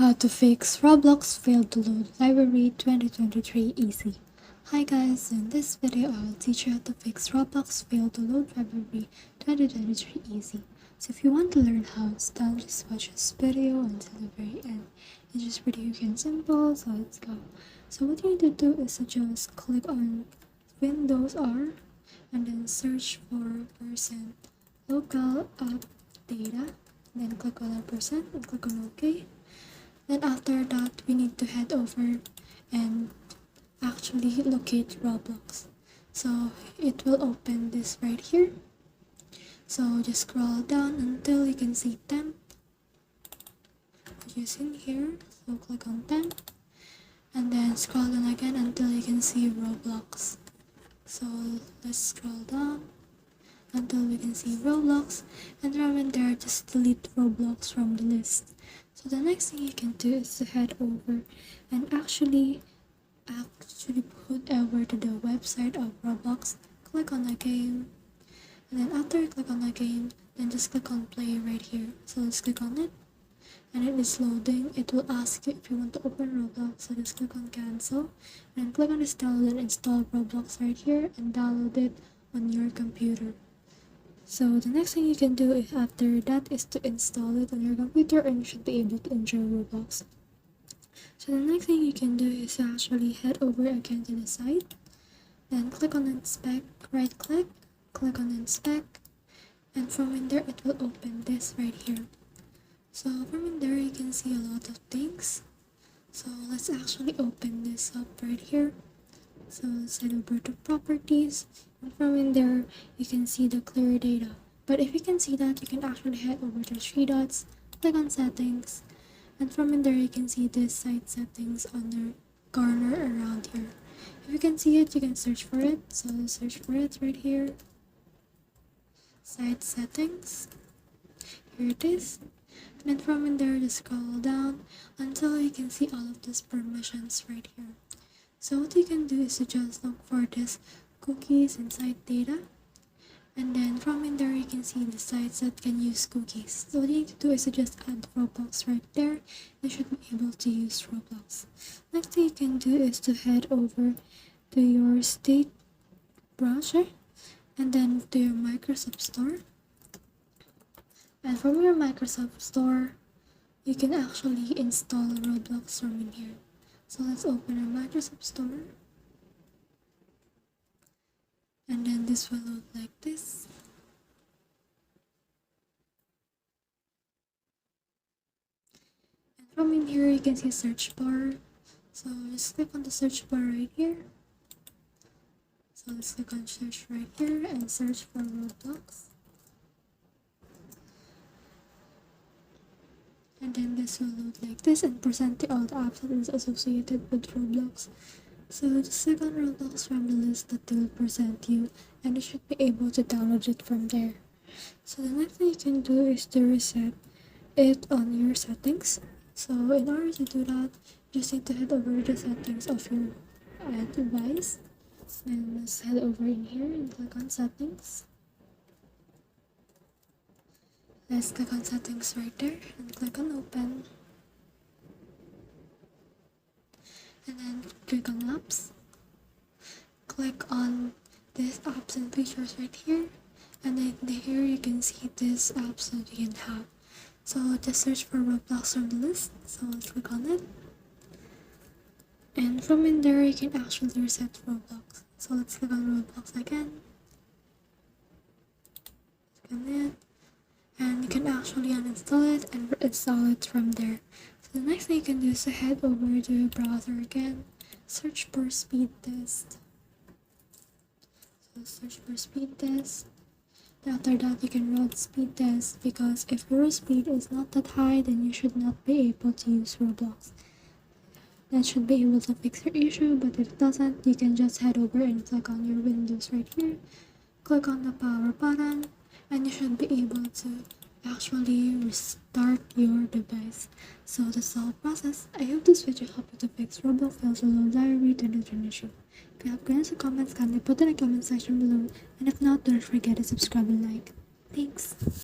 How to fix Roblox failed to load Libary 2023 easy. Hi guys, in this video I will teach you how to fix Roblox failed to load Libary 2023 easy. So if you want to learn how it's done, just watch this video until the very end. It's just pretty quick and simple, so let's go. So what you need to do is to just click on Windows R and then search for %local app data. Then click on that percent and click on OK. Then after that, we need to head over and actually locate Roblox. So it will open this right here. So just scroll down until you can see temp, which is in here. So click on temp and then scroll down again until you can see Roblox. So let's scroll down until we can see Roblox, and from there just delete Roblox from the list. So the next thing you can do is to head over and actually put over to the website of Roblox. Click on the game, and then after you click on the game, then just click on play right here. So let's click on it, and it is loading. It will ask you if you want to open Roblox, so just click on cancel and click on this download and install Roblox right here and download it on your computer. So the next thing you can do is after that is to install it on your computer, and you should be able to enjoy Roblox. So the next thing you can do is to actually head over again to the site, then click on inspect, right click on inspect, and from in there it will open this right here. So from in there you can see a lot of things. So let's actually open this up right here. So let's head over to properties, and from in there you can see the clear data. But if you can see that, you can actually head over to three dots, click on settings, and from in there you can see this site settings on the corner around here. If you can see it, you can search for it. So let's search for it right here, site settings. Here it is. And then from in there just scroll down until you can see all of these permissions right here. So what you can do is to just look for this cookies and site data, and then from in there you can see the sites that can use cookies. So what you need to do is to just add Roblox right there. You should be able to use Roblox. Next thing you can do is to head over to your state browser and then to your Microsoft Store. And from your Microsoft Store, you can actually install Roblox from in here. So let's open our Microsoft Store, and then this will look like this. And from in here you can see search bar. So just click on the search bar right here. So let's click on search right here and search for Roblox. And then this will look like this and present all the apps that is associated with Roblox. So just click on Roblox from the list that they will present you, and you should be able to download it from there. So the next thing you can do is to reset it on your settings. So in order to do that, you just need to head over to the settings of your device. And let's head over in here and click on settings. Let's click on settings right there and click on open. And then click on apps. Click on this apps and features right here. And then here you can see this apps that you can have. So just search for Roblox from the list. So let's click on it. And from in there you can actually reset Roblox. So let's click on Roblox again. Click on it. And you can actually uninstall it and install it from there. So the next thing you can do is to head over to your browser again, search for speed test. So search for speed test. After that you can run speed test, because if your speed is not that high, then you should not be able to use Roblox. That should be able to fix your issue, but if it doesn't, you can just head over and click on your Windows right here, click on the power button, and you should be able to actually restart your device. So that's the whole process. I hope this video helped you to fix Roblox failed to load Libary 2023. If you have questions or comments, kindly put in the comment section below, and if not, don't forget to subscribe and like. Thanks.